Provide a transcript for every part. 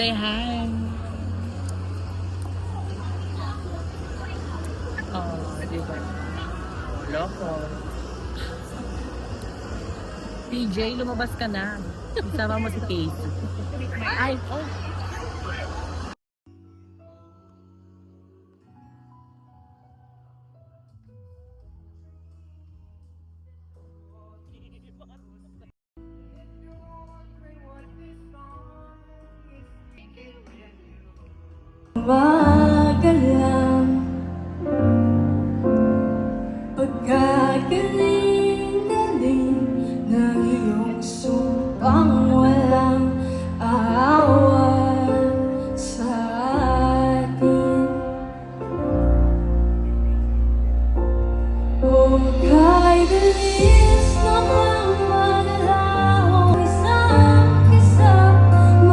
Say hi. Oh, diba? Loko. PJ, lumabas ka na. Isama mo si Casey. Ay, oh. Magalang pagkagaling-galing ng iyong sumpang walang aawan sa atin. O kay bilis namang magalaw isang kisang mata.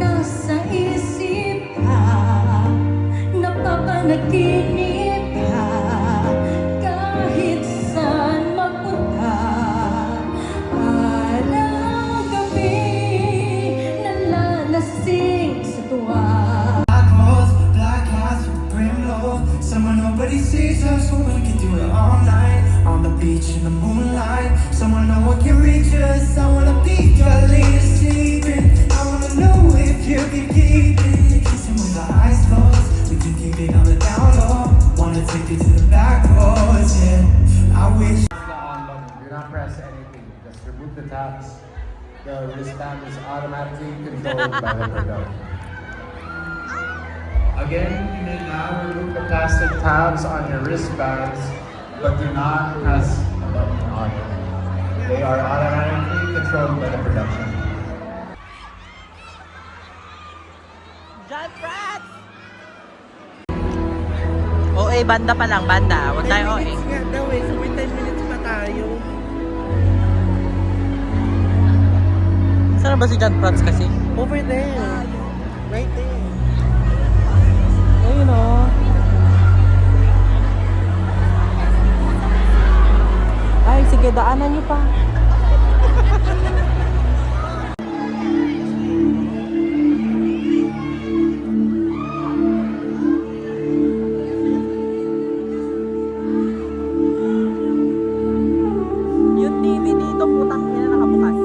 Nasa isip ka, napapanaginip ka, kahit saan mapunta. Alang gabi, nalalasing sa tuwa. Black holes, black clouds with the brim low. Somewhere nobody sees us, so we can do it all night. On the beach in the moonlight. Someone no one can reach us. I wanna be your latest sleeping. I wanna know if you can keep it. Kissing with the eyes closed. We can keep it on the down low. Wanna take it to the back roads, yeah. I wish. The on button. Do not press anything. Just remove the tabs. The wristband is automatically controlled by the product. Again, you may now remove the plastic tabs on your wristbands, but do not press a button on them. They are automatically controlled by the production. John Prats! OA, banda pa lang, banda. Huwag tayo OA. 10 minutes nga daw eh, so may 10 minutes pa tayo. Saan ba si John Prats kasi? Over there. Right there. Ayun o. Ay, sige, daanan niyo pa. Yung TV dito, putang ina, nakabukas.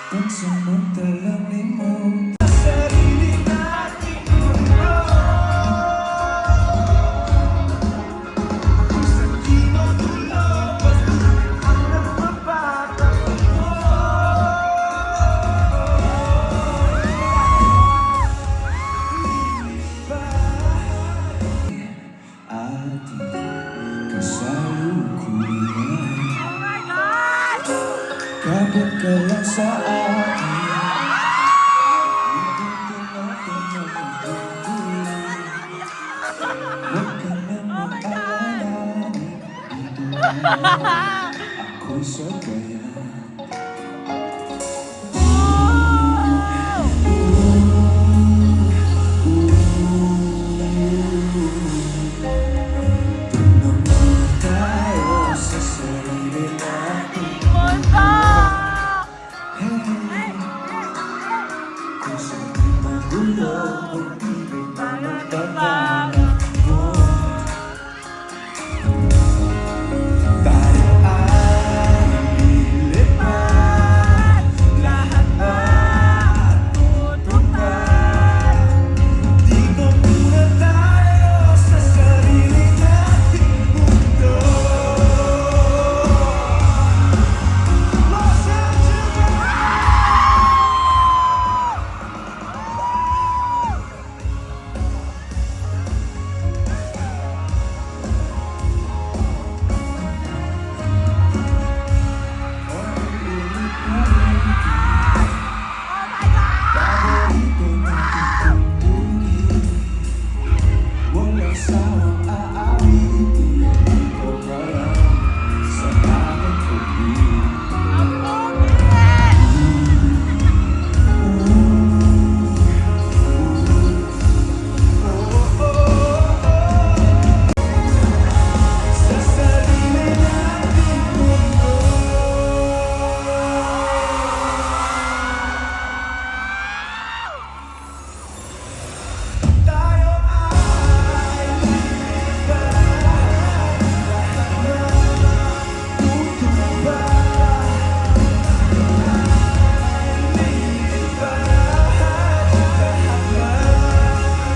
Pansamantalang limong sa sarili nating mundo. Isang di magulo, patuloy ang nagpapatakbo. Ating kasalukuyan. Kapag ka lang sa akin, huwag ka nang mag-alala. Ako'y sabayan. Tayo sa sarili natin. Kung saan di magulo, pag-ibig na magbabago. Tayo ay lilipad, lahat matutupad. Dito muna tayo sa sarili nating mundo. Los Angeles! Walang sawang aawitin ito pa lang sa aming pag-ibig. Sa sarili nating mundo. Tayo ay lilipad, lahat matutupad. Lilipad, lahat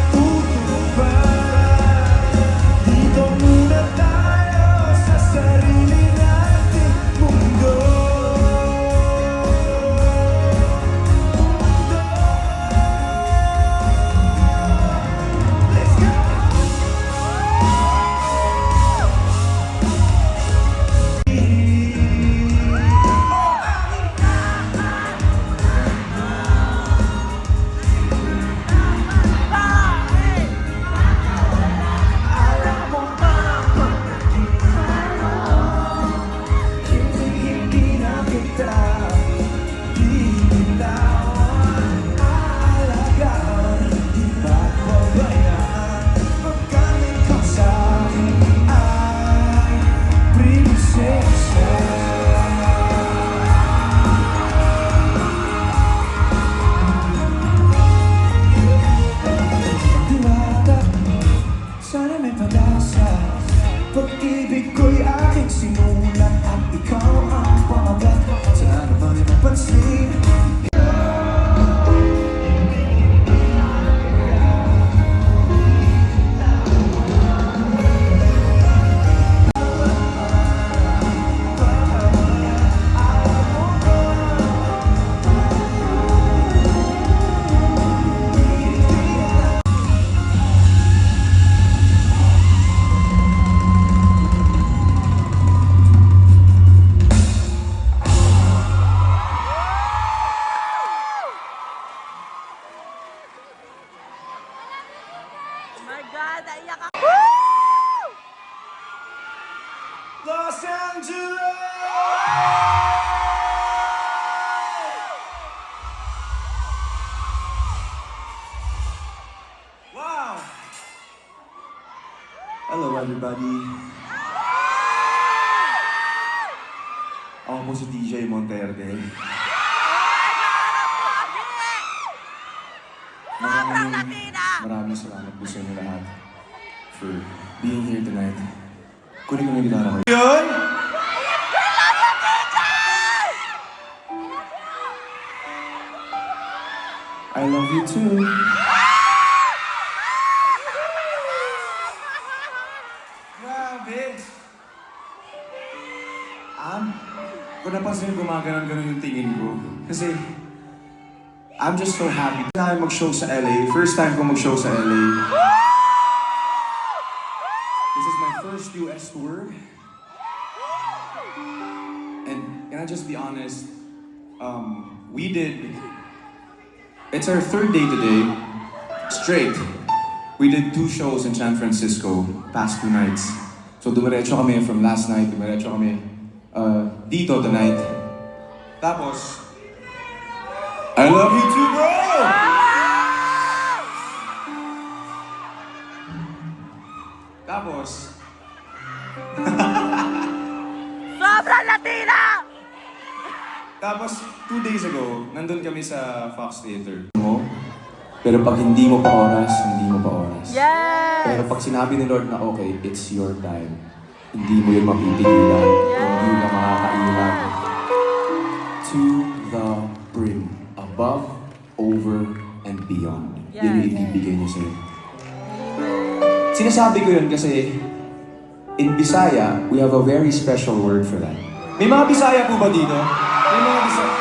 matutupad. Dito muna tayo sa sarili nating mundo. Let's go! Alam mo ba pag hindi na kita bibitawan, aalagaan, di papabayaan. Pagkaling ka sa'kin ay prinsesa. Diwata, sana may pag-asa. Pag-ibig ko'y aking sinulat at ikaw ang pamagat. Sana bang napansin? Los Angeles! Wow! Hello everybody. Ako po si DJ Monterde. Maraming salamat po sa inyo lahat for being here tonight. Kunin ko na yung gitara ko. Yun! I love you too. Grabe! Kung napansin gumaganon-ganon yung tingin ko. Kasi, I'm just so happy na mag-show sa LA. First time ko mag-show sa LA. This is my first US tour. And can I just be honest? It's our third day today, straight. We did 2 shows in San Francisco, past 2 nights. So dumiretso kami from last night, dumiretso kami dito tonight. Tapos, I love you too, bro! Tapos, Sobrang Latina! Tapos, 2 days ago, nandun kami sa Fox Theater. Pero pag hindi mo pa oras, hindi mo pa oras. Yes! Pero pag sinabi ni Lord na okay, it's your time, hindi mo yun mapipigilan. Hindi ka makakailan. To the brim. Above, over, and beyond. Yan yung ibibigay niya sa'yo. Sinasabi ko yun kasi in Bisaya, we have a very special word for that. May mga Bisaya po ba dito? May mga Bisaya.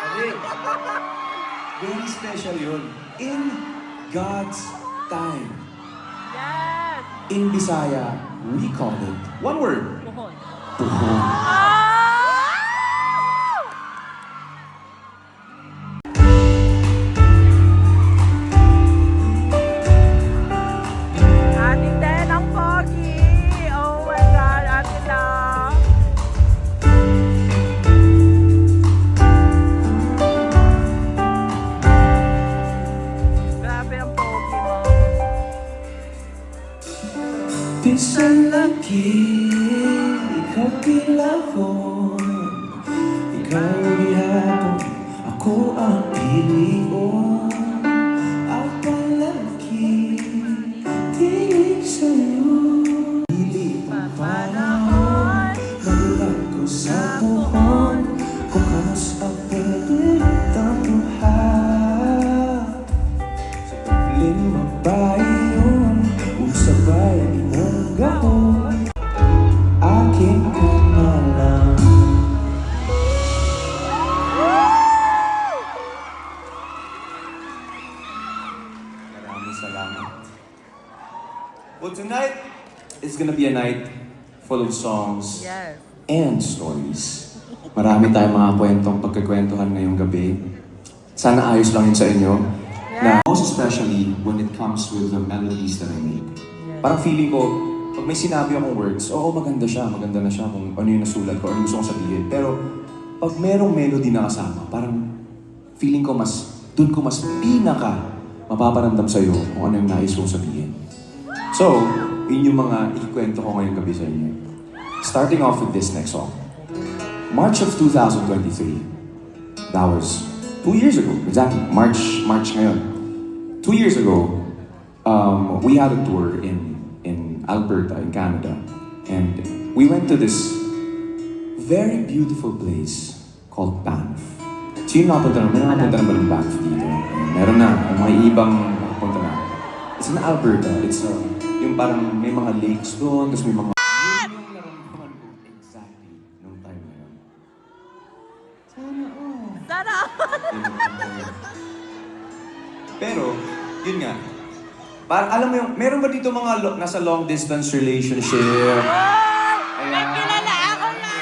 Agay, baghan! Very special yun. In God's time. Yes! In Bisaya, we call it one word. Puhon. Puhon. Ating din ang pogi. Oh my God, ating lang. Grabe ang pogi mo. Pisang laki, ikaw kilahon. Ikaw ihapon, ako ang pilion. Ang palaki, tinig sa'yo. Pili ang panahon, malulag ko sa tuhon. Kung kamusta pwede ang buhay. Sa tabling mabayon, kung sabay imong gahon. Akin ka na lang. Maraming salamat. Well, tonight is gonna be a night full of songs Yes. and stories. Marami tayong mga kwentong pagkakwentuhan ngayong gabi. Sana ayos lang yun sa inyo. Na most especially when it comes with the melodies that I make. Parang feeling ko, pag may sinabi akong words, oo, maganda na siya kung ano yung nasulat ko, ano yung gusto kong sabihin. Pero pag merong melody na kasama, parang feeling ko dun ko mas pinaka mapaparamdam sa'yo kung ano yung nais kong sabihin. So, yun yung mga ikikwento ko ngayong gabi sa inyo. Starting off with this next song. March of 2023. That was 2 years ago. Exactly. March ngayon. 2 years ago, we had a tour in Alberta, in Canada. And we went to this very beautiful place called Banff. Sino nakapunta na? May nakapunta na ba ng Banff dito? Meron na. Kung may ibang nakapunta na. It's in Alberta. It's yung parang may mga lakes doon, tapos may mga... Yun yung naramdaman ko exactly nung time na yun. Sana! Pero, yun nga. Parang alam mo yung, meron ba dito mga nasa long distance relationship? May kilala ako na!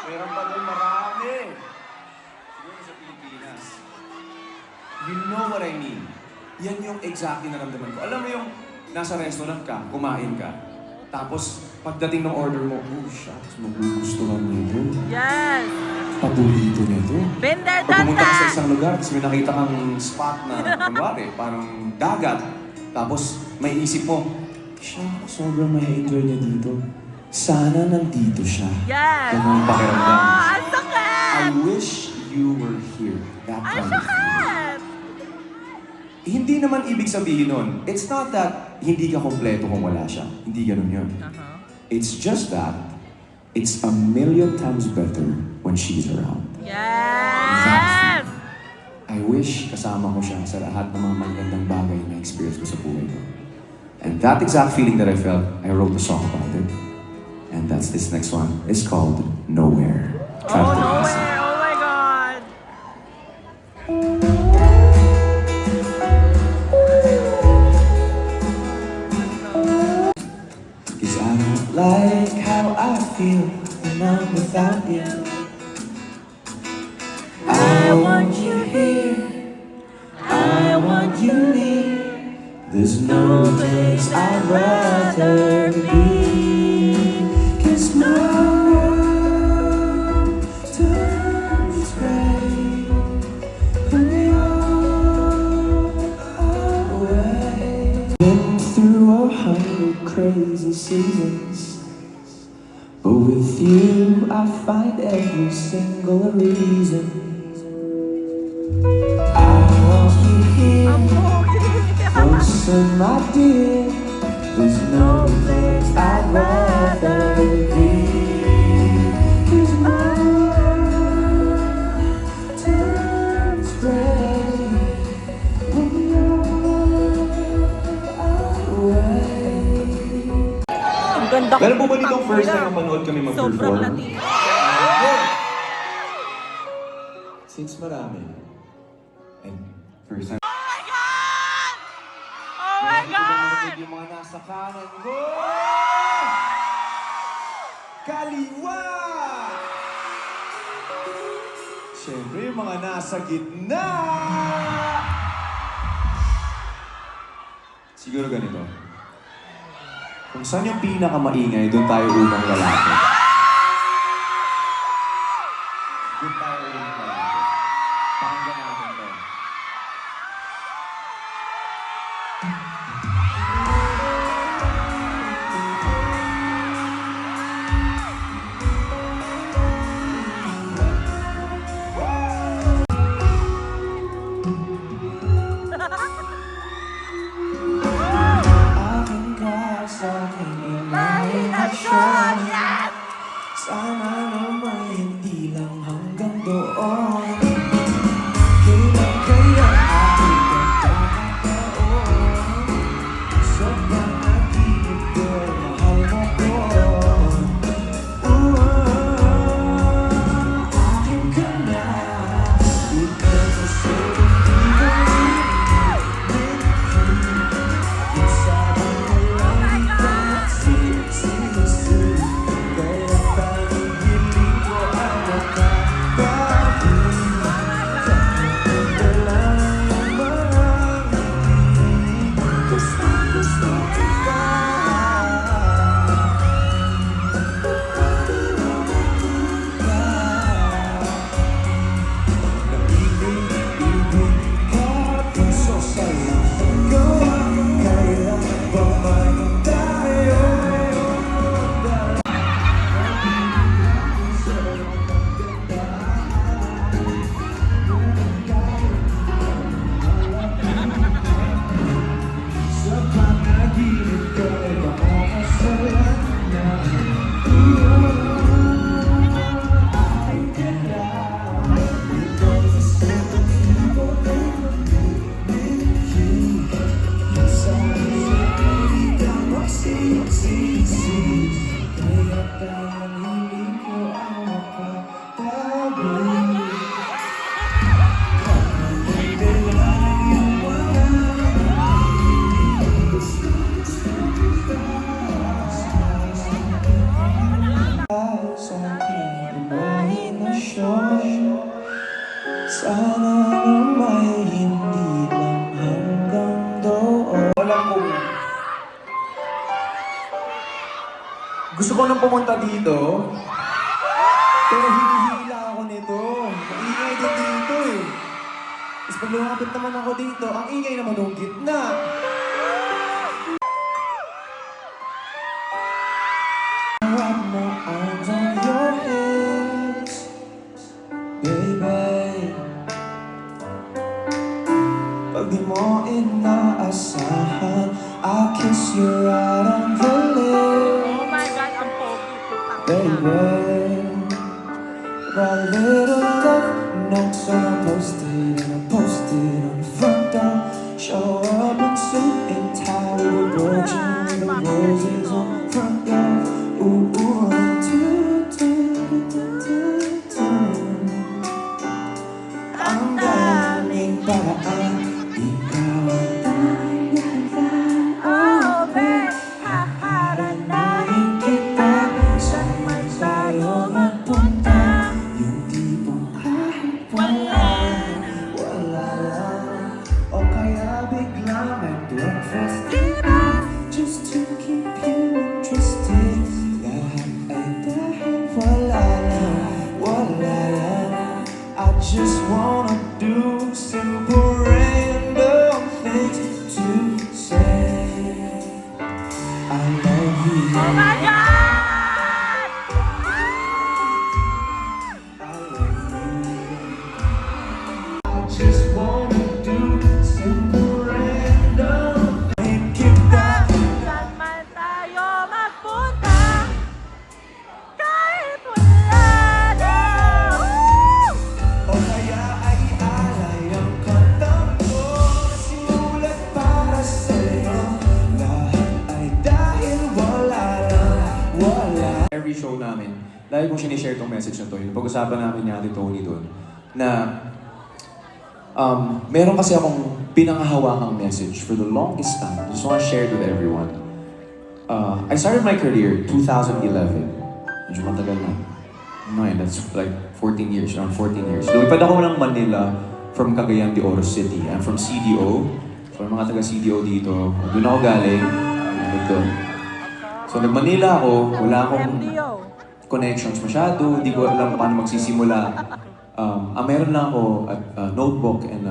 Meron pa doon marami. Siguro sa Pilipinas. You know what I mean. Yan yung exactly naramdaman ko. Alam mo yung nasa restaurant ka, kumain ka. Tapos, pagdating ng order mo, oh shucks, magugustuhan niya ito. Yes! Paborito niya ito. Been there, Pag done pumunta ka sa that! isang lugar, tapos may nakita kang spot na, kunwari, parang dagat. Tapos, may isip mo, siya, sobrang may enjoy niya dito. Sana nandito siya. Yes! Ganun ang pakiramdam. Oh, ang I sakit! wish you were here. That Ang kind of feeling. sakit! Hindi naman ibig sabihin nun, it's not that hindi ka kompleto kung wala siya. Hindi ganun yun. It's just that it's a million times better when she's around. Yes! I wish kasama ko siya sa lahat ng mga magandang bagay na experience ko sa buhay ko. And that exact feeling that I felt, I wrote a song about it. And that's this next one. It's called Nowhere. Try to listen. Oh my God! Cause I don't like how I feel when I'm without you. I want you here, I want you near. There's no place I'd rather be. Cause my world turns gray when you're away. Been through 100 crazy seasons, but with you I find every single reason. I want you here, closer my dear. There's no place I'd rather be. Cause my world turns gray when you're away. Ang ganda Pero bumalik ang first time mapanood kami Sobrang mag-perform. Latino. Since marami. And first time. Oh my God! Yung mga nasa kanan ko! Kaliwa! Siyempre, yung mga nasa gitna! Siguro ganito. Kung saan yung pinakamaingay, doon tayo unang lalaki. Doon tayo unang lalaki. Pakinggan natin to. Aking kaso, aking imahinasyon. Sana naman hindi lang hanggang doon. Kailan kaya aking pagkakataon? Sobrang naginip ko, mahal mo ko. Akin ka na. Because I said hindi ko sa aking imahinasyon. Sana naman hindi lang hanggang doon. Alam ko, gusto ko nang pumunta dito, pero hinihila ako nito. Maingay din dito eh. Tapos pag lumapit naman ako dito, ang ingay naman ng gitna. Wrap my arms on your hips, baby. Pag di mo inaasahan, I'll kiss you right on the lips. Oh my God, ang pogi. Baby, regret. Write a little love note, so I posted and I posted on the front door. Show up in suit and tie with a virgin with the roses on the front yard. Ooh, ooh, ang daming paraan, ikaw ang haharanahin kita. Saan man tayo magpunta, yung tipong kahit wala lang, o kaya biglang may breakfast dinner, just to keep you interested. Lahat ay dahil wala lang. I just wanna do simple random things to say I love you. Oh my God! I love you. I just wanna do simple random things kita. Saan man tayo magpunta, kahit wala na. O kaya ay alay ang kantang ko, sinulat para sa'yo. Lahat ay dahil wala lang. Every show namin, dahil kung sinishare tong message na to, yung pag-usapan namin ni Ate Tony doon, na meron kasi akong pinangahawakang message for the longest time. Just want to share it with everyone. I started my career 2011. Medyo matagal na. That's like 14 years, around 14 years. Lumipad ako ng Manila from Cagayan de Oro City. I'm from CDO. So, mga taga-CDO dito. Doon ako galing. Doon. So, nag-Manila ako. Wala akong connections masyado. Hindi ko alam paano magsisimula. Meron lang ako a notebook and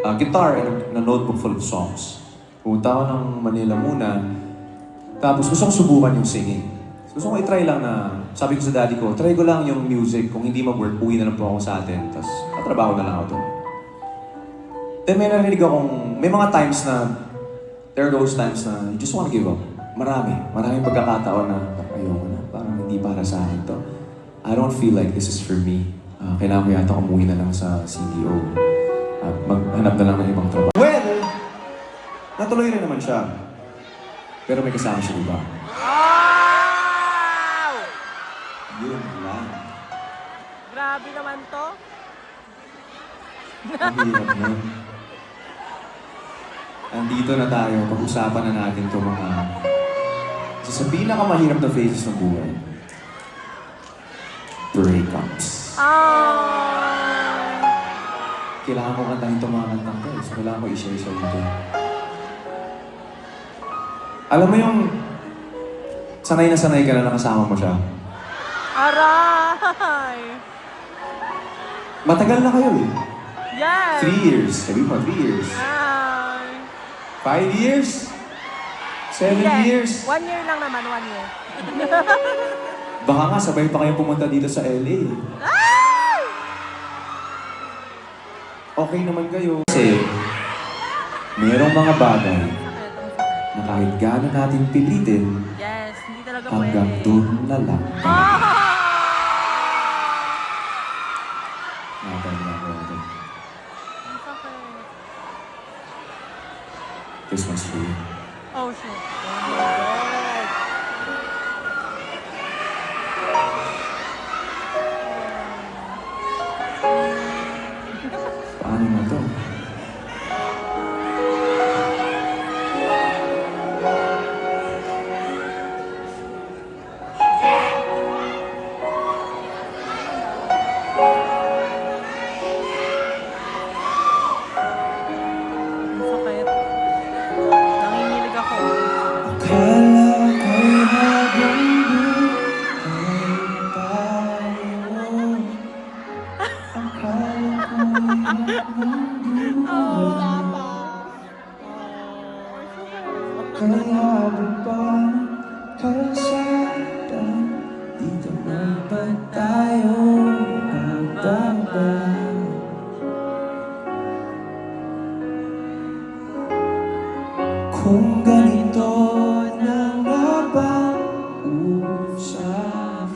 a guitar and a notebook full of songs. Pumunta ako ng Manila muna. Tapos gusto kong subukan yung singing. Gusto ko i-try lang na, sabi ko sa daddy ko, try ko lang yung music. Kung hindi mag-work, uwi na lang po ako sa atin. Tapos, katrabaho na lang ako doon. Then may narinig akong, may mga times na, there are those times na you just wanna give up. Maraming pagkakataon na, ayoko na, parang hindi para sa akin to. I don't feel like this is for me. Kailangan ko yata umuwi na lang sa CDO. At maghanap na lang ng ibang trabaho. Well, natuloy rin naman siya. Pero may kasama siya iba. Yun lang. Grabe naman to. Ang hirap nun. Andito na tayo, pag-usapan na natin itong mga sa pinakamahirap na phases ng buhay. Breakups. Kailangan ko kantahin itong mga kantang ko. So kailangan ko i-share sa inyo. Alam mo yung sanay na sanay ka na nakasama mo siya. Aray! Matagal na kayo eh. Yes! 3 years. Sabi mo, 3 years. Ay! 5 years? 7 years? 1 year lang naman, 1 year. Baka nga, sabay pa kayo pumunta dito sa LA. Ay! Okay naman kayo. Kasi, mayroong mga bagay na kahit gaano natin pilitin, Yes, hindi talaga hanggang pwede. doon na lang. Ah! Nakatayin na ako natin. Ang sakit. This one's for you. Oh, shit. Oh my God. Paano na to? Ang sakit. Nanginginig ako. Akala ko'y habang buhay tayo. Akala ko'y habang kaya ba kalsada dito na ba tayo bababa? Kung ganito na nga ba usapan?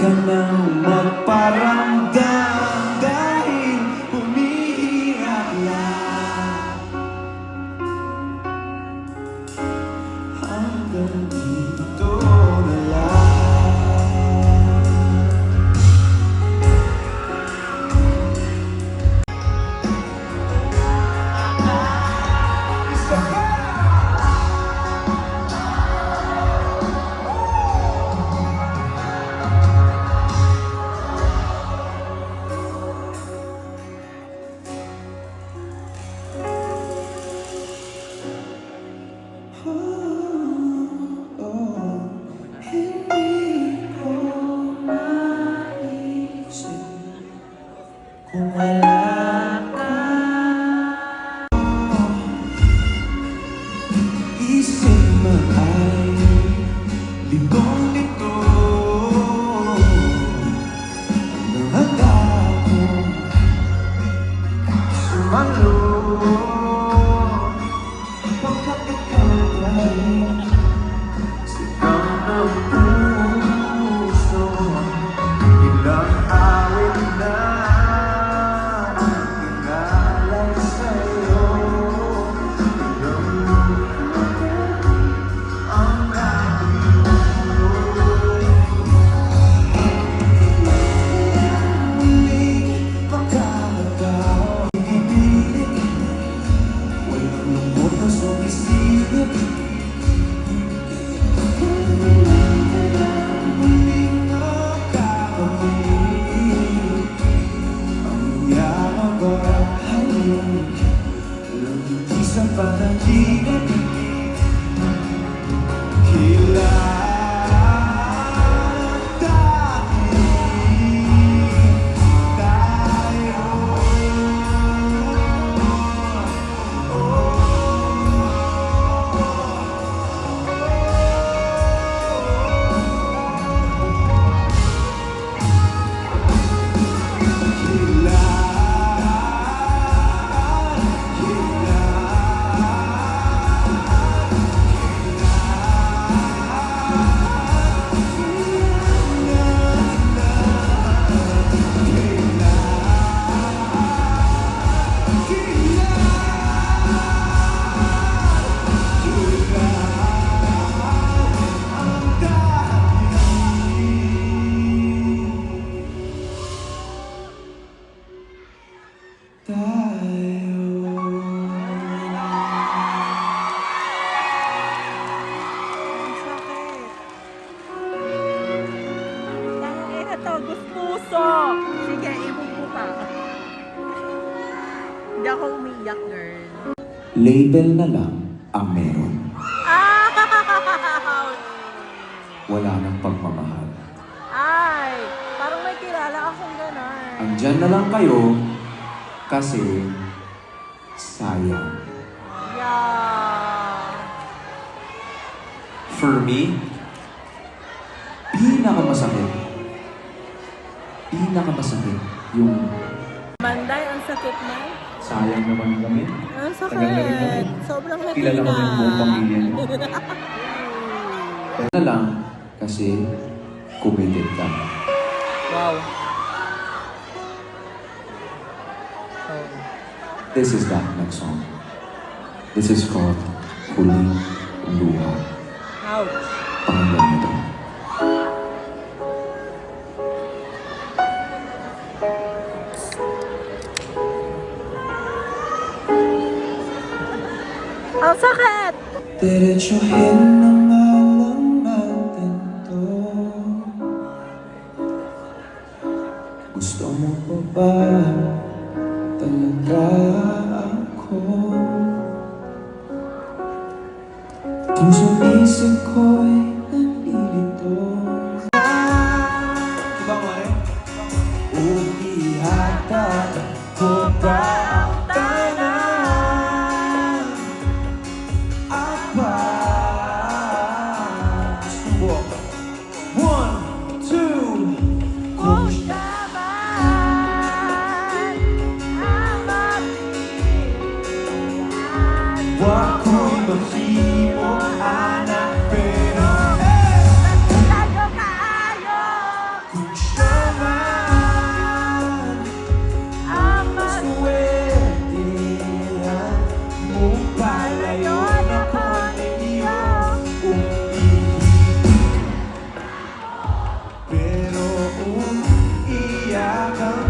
ka nang magparamdam dahil humihirap lang hanggang dito na lang. Hindi ko maisip kung wala ka. Isip mo ay litong-lito hanggang handa akong sumalo. Pagkat ikaw ay sigaw ng puso, ilang awit na inalay sa'yo. Ilang ang muling makakagaw. Ibibinig, walang lungkot na sumisilip. Muling makakabalik ang yamagay ng isa panaginip. Kailan dahil tayo Ang sakit. Dahil ito, gustuso. Sige, ibubo ka. Hindi ako umiyak, girl. Label na lang ang meron. Ouch! Wala nang pagmamahal. Ay, parang may kilala akong gano'n. Andyan na lang kayo kasi sayang. Yeah. For me, pinakamasakit yung Manday, ang sakit na. sayang naman kami. Ang Tagal na rin kami. sakit. Sobrang sakit Kilala kami ng buong pamilya niyo. Pero na lang kasi committed ka. Wow. This is that next song. This is called Huling Luha. Ouch. Pakinggan mo ito. Ang sakit! Diretsuhin na nga lang natin to. Gusto mo pa ba talaga ako? Pusong isip ko'y nalilito. Diba mo rin? Umihata ko ba ang tanan? Apa? Subok. 1, 2. Kung wag ko'y maghimo, anak, pero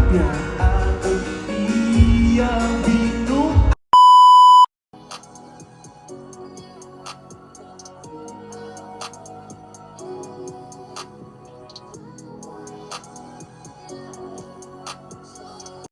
niya